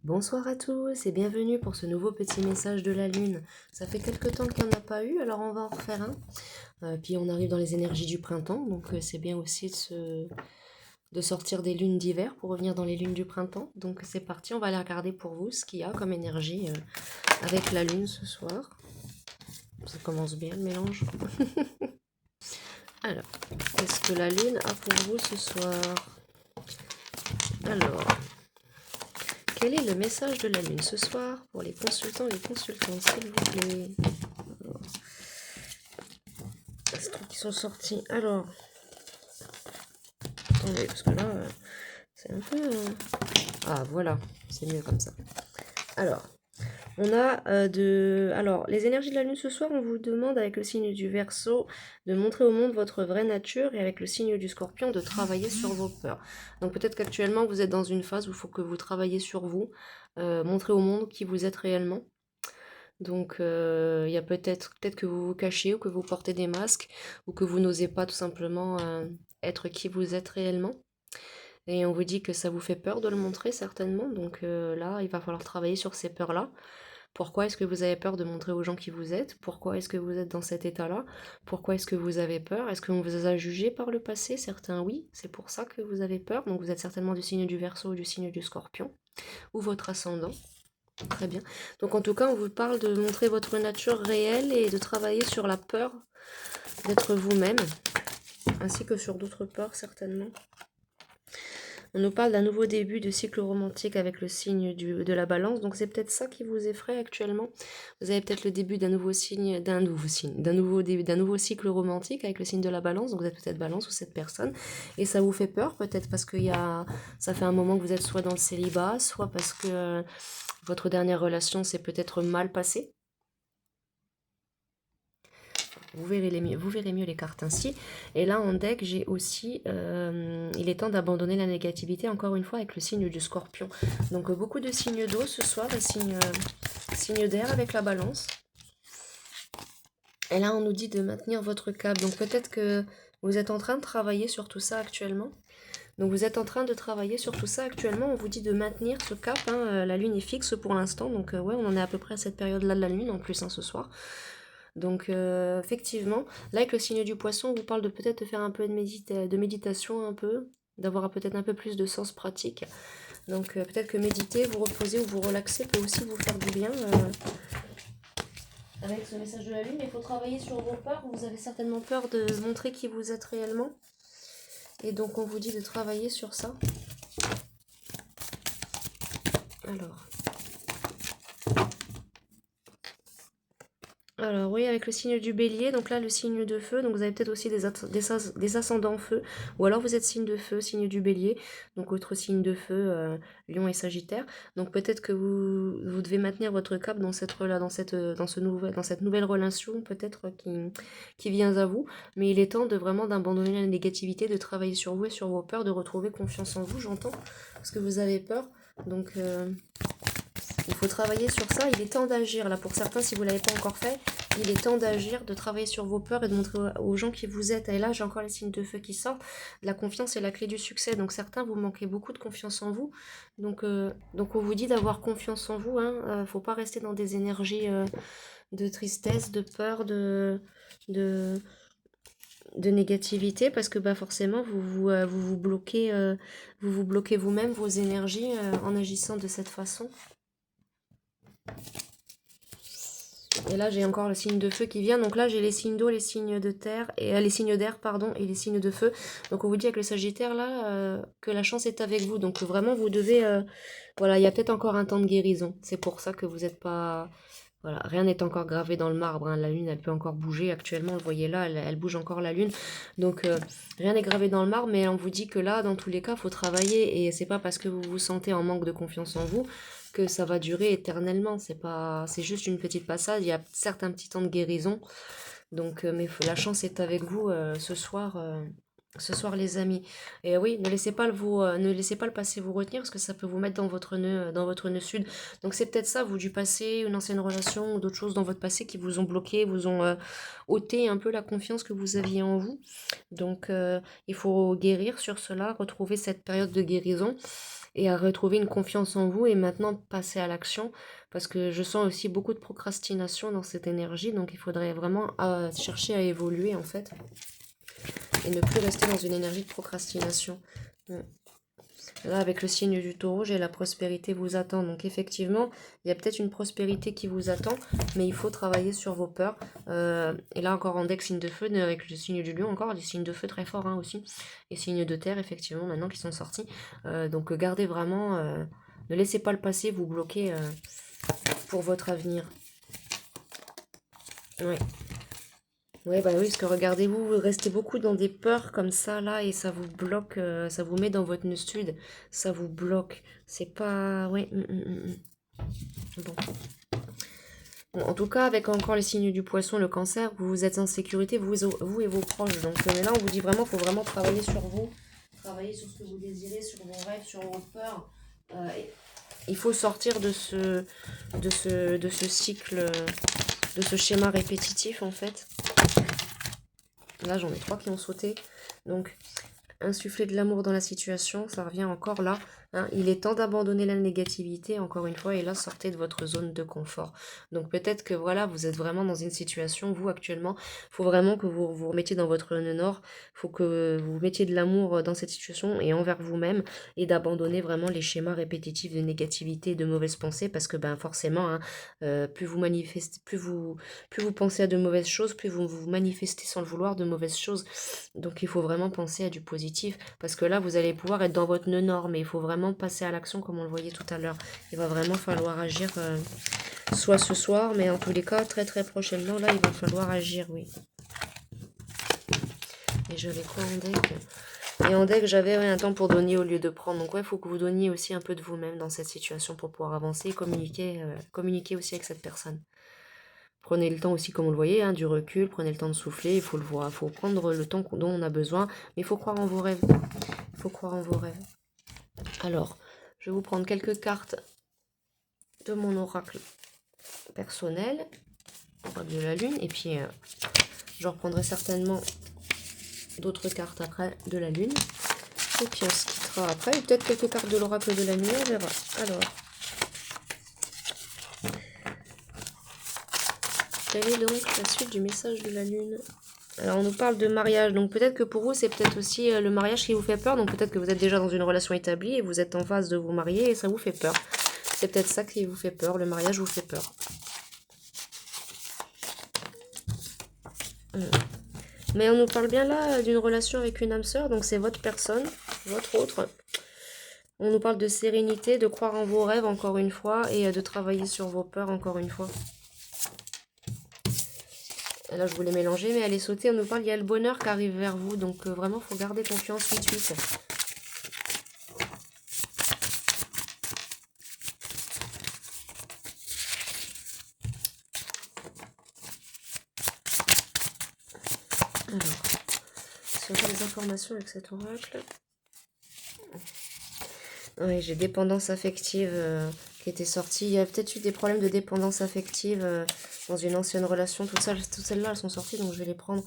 Bonsoir à tous et bienvenue pour ce nouveau petit message de la lune. Ça fait quelques temps qu'il n'y en a pas eu, alors on va en refaire un. Puis on arrive dans les énergies du printemps, donc c'est bien aussi de sortir des lunes d'hiver pour revenir dans les lunes du printemps. Donc c'est parti, on va aller regarder pour vous ce qu'il y a comme énergie avec la lune ce soir. Ça commence bien le mélange. Alors, qu'est-ce que la lune a pour vous ce soir? Alors, quel est le message de la lune ce soir pour les consultants et les consultantes, s'il vous plaît? Les trucs qui sont sortis. Alors, attendez, parce que là, c'est un peu... Ah, voilà, c'est mieux comme ça. Alors, on a Alors, les énergies de la lune ce soir, on vous demande avec le signe du Verseau de montrer au monde votre vraie nature et avec le signe du Scorpion de travailler sur vos peurs. Donc peut-être qu'actuellement vous êtes dans une phase où il faut que vous travaillez sur vous, montrer au monde qui vous êtes réellement. Donc il y a peut-être que vous vous cachez ou que vous portez des masques ou que vous n'osez pas tout simplement être qui vous êtes réellement. Et on vous dit que ça vous fait peur de le montrer certainement. Donc là, il va falloir travailler sur ces peurs-là. Pourquoi est-ce que vous avez peur de montrer aux gens qui vous êtes? Pourquoi est-ce que vous êtes dans cet état-là? Pourquoi est-ce que vous avez peur? Est-ce qu'on vous a jugé par le passé? Certains oui, c'est pour ça que vous avez peur. Donc vous êtes certainement du signe du Verseau ou du signe du Scorpion ou votre ascendant. Très bien. Donc en tout cas, on vous parle de montrer votre nature réelle et de travailler sur la peur d'être vous-même, ainsi que sur d'autres peurs certainement. On nous parle d'un nouveau début de cycle romantique avec le signe de la balance, donc c'est peut-être ça qui vous effraie actuellement. Vous avez peut-être le début d'un nouveau nouveau cycle romantique avec le signe de la balance, donc vous êtes peut-être balance ou cette personne, et ça vous fait peur peut-être parce que ça fait un moment que vous êtes soit dans le célibat, soit parce que votre dernière relation s'est peut-être mal passée. Vous verrez mieux les cartes ainsi. Et là, en deck, j'ai aussi... il est temps d'abandonner la négativité, encore une fois, avec le signe du scorpion. Donc, beaucoup de signes d'eau ce soir et signes d'air avec la balance. Et là, on nous dit de maintenir votre cap. Donc, peut-être que vous êtes en train de travailler sur tout ça actuellement. Donc, vous êtes en train de travailler sur tout ça actuellement. On vous dit de maintenir ce cap. Hein. La lune est fixe pour l'instant. Donc, ouais, on en est à peu près à cette période-là de la lune, en plus, hein, ce soir. Donc effectivement, là avec le signe du poisson, on vous parle de peut-être de faire un peu de méditation un peu, d'avoir peut-être un peu plus de sens pratique. Donc peut-être que méditer, vous reposer ou vous relaxer peut aussi vous faire du bien avec ce message de la lune. Mais il faut travailler sur vos peurs. Vous avez certainement peur de montrer qui vous êtes réellement. Et donc on vous dit de travailler sur ça. Alors oui, avec le signe du bélier, donc là le signe de feu, donc vous avez peut-être aussi des ascendants feu, ou alors vous êtes signe de feu, signe du bélier, donc autre signe de feu, lion et sagittaire. Donc peut-être que vous devez maintenir votre cap dans cette nouvelle relation peut-être qui vient à vous, mais il est temps de vraiment d'abandonner la négativité, de travailler sur vous et sur vos peurs, de retrouver confiance en vous, j'entends, parce que vous avez peur, donc... il faut travailler sur ça, il est temps d'agir. Là, pour certains, si vous ne l'avez pas encore fait, il est temps d'agir, de travailler sur vos peurs et de montrer aux gens qui vous êtes. Et là, j'ai encore les signes de feu qui sortent. La confiance est la clé du succès. Donc certains, vous manquez beaucoup de confiance en vous. Donc on vous dit d'avoir confiance en vous. Faut pas rester dans des énergies de tristesse, de peur, de, de négativité, parce que bah, forcément, vous vous bloquez vous-même, vos énergies, en agissant de cette façon. Et là, j'ai encore le signe de feu qui vient. Donc là, j'ai les signes d'eau, les signes de terre, et les signes d'air, pardon, et les signes de feu. Donc on vous dit avec le Sagittaire là que la chance est avec vous. Donc vraiment, vous devez, voilà, il y a peut-être encore un temps de guérison. C'est pour ça que vous n'êtes pas, voilà, rien n'est encore gravé dans le marbre. Hein. La lune, elle peut encore bouger. Actuellement, vous voyez là, elle bouge encore la lune. Donc rien n'est gravé dans le marbre, mais on vous dit que là, dans tous les cas, il faut travailler. Et c'est pas parce que vous vous sentez en manque de confiance en vous que ça va durer éternellement. C'est juste une petite passade. Il y a certes un petit temps de guérison. Donc, mais la chance est avec vous ce soir. Ce soir, les amis. Et oui, ne laissez pas le passé vous retenir parce que ça peut vous mettre dans votre nœud sud. Donc c'est peut-être ça, vous du passé, une ancienne relation ou d'autres choses dans votre passé qui vous ont bloqué, vous ont ôté un peu la confiance que vous aviez en vous. Donc il faut guérir sur cela, retrouver cette période de guérison. et à retrouver une confiance en vous et maintenant passer à l'action parce que je sens aussi beaucoup de procrastination dans cette énergie, donc il faudrait vraiment chercher à évoluer en fait et ne plus rester dans une énergie de procrastination. Là, avec le signe du taureau, j'ai la prospérité vous attend. Donc effectivement, il y a peut-être une prospérité qui vous attend, mais il faut travailler sur vos peurs. Et là encore en deck signe de feu, avec le signe du lion encore, des signes de feu très forts aussi. Et signes de terre, effectivement, maintenant qui sont sortis. Donc gardez vraiment, ne laissez pas le passé vous bloquer pour votre avenir. Oui. Ouais, bah oui, parce que regardez-vous, vous restez beaucoup dans des peurs comme ça, là, et ça vous bloque, ça vous met dans votre nœud sud, ça vous bloque. C'est pas... Ouais. Bon. Bon, en tout cas, avec encore les signes du poisson, le cancer, vous êtes en sécurité, vous et vos proches. Donc mais là, on vous dit vraiment, il faut vraiment travailler sur vous, travailler sur ce que vous désirez, sur vos rêves, sur vos peurs. Il faut sortir de ce cycle, de ce schéma répétitif, en fait. Là, j'en ai 3 qui ont sauté. Donc, insuffler de l'amour dans la situation, ça revient encore là. Hein. Il est temps d'abandonner la négativité, encore une fois, et là, sortez de votre zone de confort. Donc, peut-être que, voilà, vous êtes vraiment dans une situation, vous, actuellement, il faut vraiment que vous vous remettiez dans votre nœud nord. Il faut que vous mettiez de l'amour dans cette situation et envers vous-même, et d'abandonner vraiment les schémas répétitifs de négativité et de mauvaises pensées, parce que, ben, forcément, hein, plus vous manifestez, plus vous pensez à de mauvaises choses, plus vous manifestez sans le vouloir de mauvaises choses. Donc il faut vraiment penser à du positif, parce que là vous allez pouvoir être dans votre nœud nord, mais il faut vraiment passer à l'action comme on le voyait tout à l'heure. Il va vraiment falloir agir, soit ce soir, mais en tous les cas très très prochainement, là il va falloir agir, oui. Et j'avais quoi en deck? Et en deck, j'avais un temps pour donner au lieu de prendre. Donc ouais, il faut que vous donniez aussi un peu de vous-même dans cette situation pour pouvoir avancer et communiquer aussi avec cette personne. Prenez le temps aussi, comme vous le voyez, hein, du recul, prenez le temps de souffler, il faut le voir, il faut prendre le temps dont on a besoin, mais il faut croire en vos rêves. Il faut croire en vos rêves. Alors, je vais vous prendre quelques cartes de mon oracle personnel, oracle de la lune, et puis je reprendrai certainement d'autres cartes après de la lune, et puis on se quittera après, ou peut-être quelques cartes de l'oracle de la nuit, on verra. Alors, quelle est donc la suite du message de la lune? Alors on nous parle de mariage, donc peut-être que pour vous c'est peut-être aussi le mariage qui vous fait peur, donc peut-être que vous êtes déjà dans une relation établie et vous êtes en phase de vous marier et ça vous fait peur. C'est peut-être ça qui vous fait peur, le mariage vous fait peur. Mais on nous parle bien là d'une relation avec une âme sœur, donc c'est votre personne, votre autre. On nous parle de sérénité, de croire en vos rêves encore une fois et de travailler sur vos peurs encore une fois. Là, je voulais mélanger, mais elle est sautée. On nous parle, il y a le bonheur qui arrive vers vous. Donc, vraiment, il faut garder confiance 8-8. Alors, si on a des informations avec cet oracle. Oui, j'ai dépendance affective qui était sortie. Il y a peut-être eu des problèmes de dépendance affective dans une ancienne relation. Toutes celles-là, elles sont sorties, donc je vais les prendre.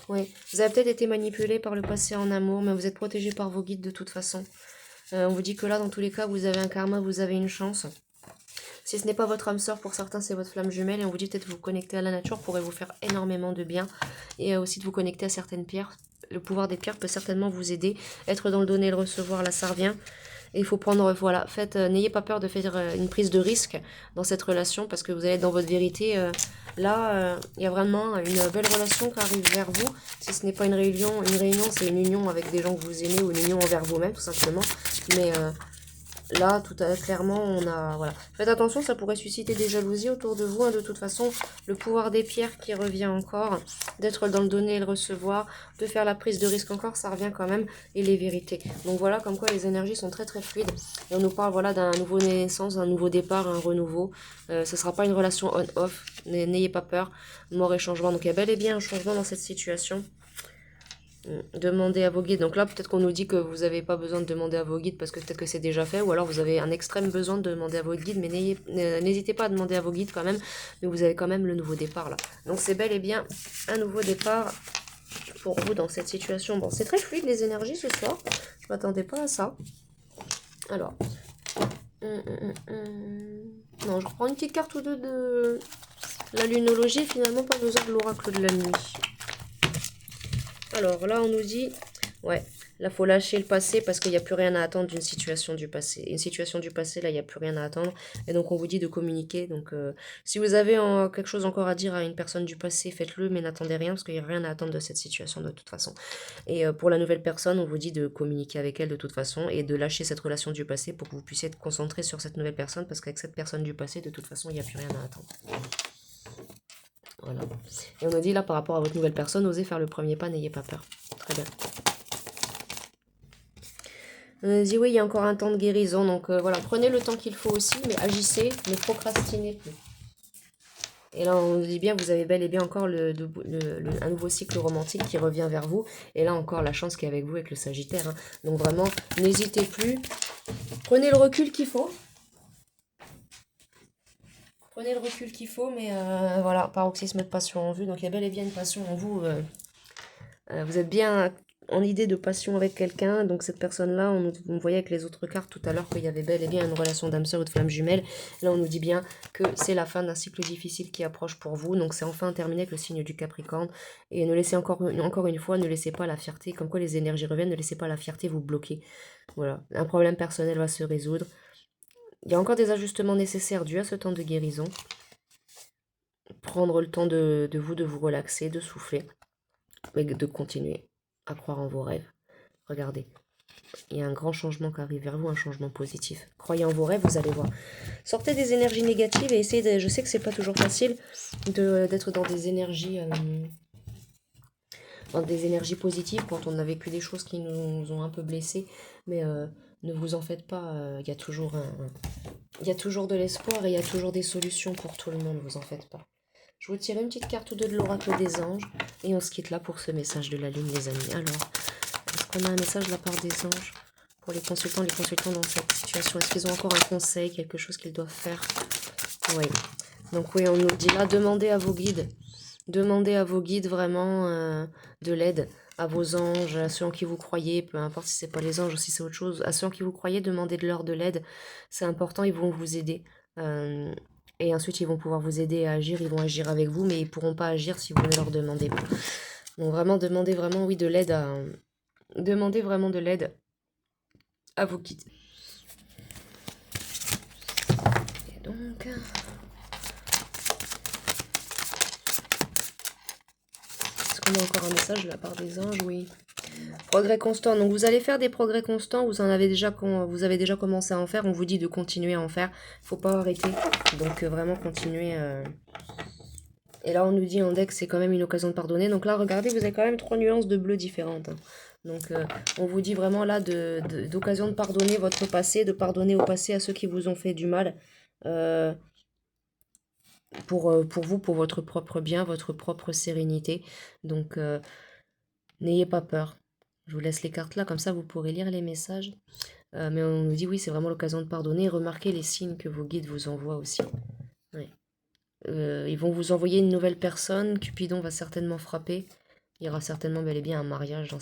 Oui, vous avez peut-être été manipulé par le passé en amour, mais vous êtes protégé par vos guides de toute façon. On vous dit que là, dans tous les cas, vous avez un karma, vous avez une chance. Si ce n'est pas votre âme sœur, pour certains, c'est votre flamme jumelle. Et on vous dit peut-être vous connecter à la nature pourrait vous faire énormément de bien. Et aussi de vous connecter à certaines pierres. Le pouvoir des pierres peut certainement vous aider. Être dans le donner et le recevoir, là, ça revient. Et il faut prendre, voilà, n'ayez pas peur de faire une prise de risque dans cette relation parce que vous allez être dans votre vérité. Là, il y a vraiment une belle relation qui arrive vers vous. Si ce n'est pas une réunion, c'est une union avec des gens que vous aimez ou une union envers vous-même, tout simplement. Mais là, clairement, on a... Voilà. Faites attention, ça pourrait susciter des jalousies autour de vous. Hein, de toute façon, le pouvoir des pierres qui revient encore, d'être dans le donner et le recevoir, de faire la prise de risque encore, ça revient quand même, et les vérités. Donc voilà, comme quoi les énergies sont très très fluides. Et on nous parle voilà, d'un nouveau naissance, d'un nouveau départ, un renouveau. Ce ne sera pas une relation on-off, n'ayez pas peur. Mort et changement. Donc il y a bel et bien un changement dans cette situation. Demandez à vos guides. Donc là, peut-être qu'on nous dit que vous n'avez pas besoin de demander à vos guides parce que peut-être que c'est déjà fait, ou alors vous avez un extrême besoin de demander à vos guides, mais n'hésitez pas à demander à vos guides quand même, mais vous avez quand même le nouveau départ là. Donc c'est bel et bien un nouveau départ pour vous dans cette situation. Bon, c'est très fluide les énergies ce soir, je m'attendais pas à ça. Alors. Non, je reprends une petite carte ou deux de la lunologie. Finalement, pas besoin de l'oracle de la nuit. Alors là, on nous dit, ouais, là, faut lâcher le passé parce qu'il n'y a plus rien à attendre d'une situation du passé. Une situation du passé, là, il n'y a plus rien à attendre. Et donc, on vous dit de communiquer. Donc, si vous avez quelque chose encore à dire à une personne du passé, faites-le, mais n'attendez rien parce qu'il n'y a rien à attendre de cette situation de toute façon. Et pour la nouvelle personne, on vous dit de communiquer avec elle de toute façon et de lâcher cette relation du passé pour que vous puissiez être concentré sur cette nouvelle personne parce qu'avec cette personne du passé, de toute façon, il n'y a plus rien à attendre. Voilà. Et on a dit là par rapport à votre nouvelle personne, osez faire le premier pas, n'ayez pas peur. Très bien. On a dit oui, il y a encore un temps de guérison, donc voilà, prenez le temps qu'il faut aussi, mais agissez, ne procrastinez plus. Et là, on nous dit bien, vous avez bel et bien encore un nouveau cycle romantique qui revient vers vous. Et là encore, la chance qui est avec vous, avec le Sagittaire. Hein. Donc vraiment, n'hésitez plus. Prenez le recul qu'il faut. Prenez le recul qu'il faut, mais voilà, paroxysme de passion en vue. Donc il y a bel et bien une passion en vous. Vous êtes bien en idée de passion avec quelqu'un. Donc cette personne-là, on voyait avec les autres cartes tout à l'heure qu'il y avait bel et bien une relation d'âme sœur ou de flamme jumelle. Là, on nous dit bien que c'est la fin d'un cycle difficile qui approche pour vous. Donc c'est enfin terminé avec le signe du Capricorne. Et ne laissez encore une fois, ne laissez pas la fierté, comme quoi les énergies reviennent, ne laissez pas la fierté vous bloquer. Voilà, un problème personnel va se résoudre. Il y a encore des ajustements nécessaires dus à ce temps de guérison. Prendre le temps de vous relaxer, de souffler, mais de continuer à croire en vos rêves. Regardez, il y a un grand changement qui arrive vers vous, un changement positif. Croyez en vos rêves, vous allez voir. Sortez des énergies négatives et essayez de... Je sais que c'est pas toujours facile d'être dans des énergies positives quand on a vécu des choses qui nous ont un peu blessés, mais ne vous en faites pas, il y a toujours de l'espoir et il y a toujours des solutions pour tout le monde, vous en faites pas. Je vous tire une petite carte ou deux de l'oracle des anges et on se quitte là pour ce message de la lune, les amis. Alors, est-ce qu'on a un message de la part des anges pour les consultants dans cette situation? Est-ce qu'ils ont encore un conseil, quelque chose qu'ils doivent faire? Oui. Donc oui, on nous dit là, demandez à vos guides. Demandez à vos guides vraiment de l'aide, à vos anges, à ceux en qui vous croyez, peu importe si c'est pas les anges ou si c'est autre chose, à ceux en qui vous croyez, demandez de leur de l'aide. C'est important, ils vont vous aider. Et ensuite, ils vont pouvoir vous aider à agir, ils vont agir avec vous, mais ils pourront pas agir si vous ne leur demandez pas. Donc vraiment, demandez vraiment, oui, de l'aide à... Demandez vraiment de l'aide à vos guides. Et donc... Est-ce qu'on a encore un message de la part des anges? Oui. Progrès constant. Donc vous allez faire des progrès constants. Vous avez déjà commencé à en faire. On vous dit de continuer à en faire. Faut pas arrêter. Donc vraiment continuer. Et là on nous dit en deck c'est quand même une occasion de pardonner. Donc là regardez, vous avez quand même 3 nuances de bleu différentes. Hein. Donc on vous dit vraiment là d'occasion de pardonner votre passé, de pardonner au passé à ceux qui vous ont fait du mal. Pour vous, pour votre propre bien, votre propre sérénité. Donc n'ayez pas peur. Je vous laisse les cartes là, comme ça vous pourrez lire les messages. Mais on nous dit oui, c'est vraiment l'occasion de pardonner. Remarquez les signes que vos guides vous envoient aussi. Oui. Ils vont vous envoyer une nouvelle personne. Cupidon va certainement frapper. Il y aura certainement bel et bien un mariage dans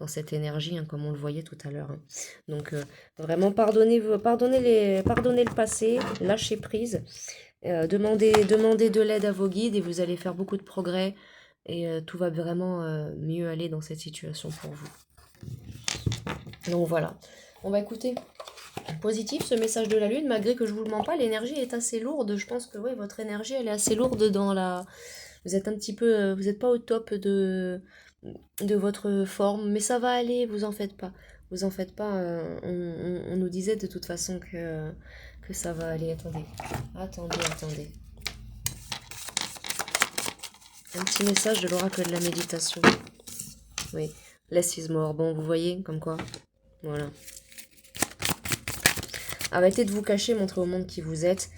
cette énergie, hein, comme on le voyait tout à l'heure. Hein. Donc vraiment pardonnez le passé, lâchez prise. Demandez de l'aide à vos guides et vous allez faire beaucoup de progrès. Et tout va vraiment mieux aller dans cette situation pour vous. Donc voilà. On va écouter. Positif ce message de la lune, malgré que je vous le mens pas, l'énergie est assez lourde. Je pense que oui, votre énergie elle est assez lourde dans la. Vous êtes un petit peu. Vous n'êtes pas au top de votre forme, mais ça va aller, vous en faites pas. Vous en faites pas. On nous disait de toute façon que ça va aller. Attendez. Un petit message de l'oracle de la méditation. Oui, less is more. Bon, vous voyez, comme quoi. Voilà. Arrêtez de vous cacher, montrez au monde qui vous êtes.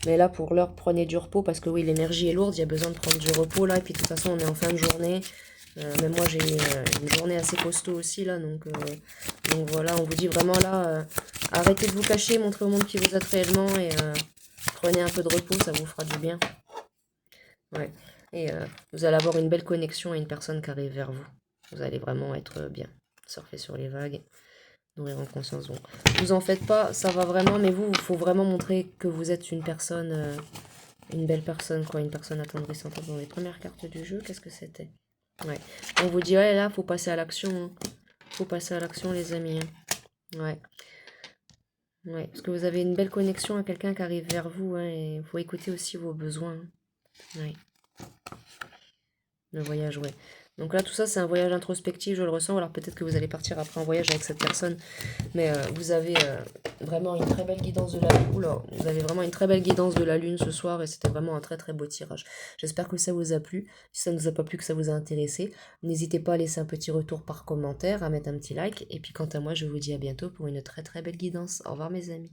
Mais là, pour l'heure, prenez du repos, parce que oui, l'énergie est lourde, il y a besoin de prendre du repos, là. Et puis, de toute façon, on est en fin de journée. Même moi, j'ai une journée assez costaud aussi, là. Donc voilà, on vous dit vraiment, là, arrêtez de vous cacher, montrez au monde qui vous êtes réellement. Et prenez un peu de repos, ça vous fera du bien. Ouais. Et vous allez avoir une belle connexion à une personne qui arrive vers vous. Vous allez vraiment être bien, surfer sur les vagues. nourrir en conscience. Bon, vous en faites pas, ça va vraiment, mais vous, il faut vraiment montrer que vous êtes une personne, une belle personne, quoi, une personne attendrissante. Dans les premières cartes du jeu, qu'est-ce que c'était? Ouais, on vous dit, ouais, là, faut passer à l'action, hein. Faut passer à l'action, les amis, hein. Ouais. Ouais, parce que vous avez une belle connexion à quelqu'un qui arrive vers vous, hein, et il faut écouter aussi vos besoins, hein. Ouais. Le voyage, ouais. Donc là, tout ça, c'est un voyage introspectif, je le ressens. Alors peut-être que vous allez partir après en voyage avec cette personne, mais vous avez vraiment une très belle guidance de la lune. Oula, vous avez vraiment une très belle guidance de la lune ce soir et c'était vraiment un très très beau tirage. J'espère que ça vous a plu. Si ça ne vous a pas plu, que ça vous a intéressé, n'hésitez pas à laisser un petit retour par commentaire, à mettre un petit like. Et puis quant à moi, je vous dis à bientôt pour une très très belle guidance. Au revoir mes amis.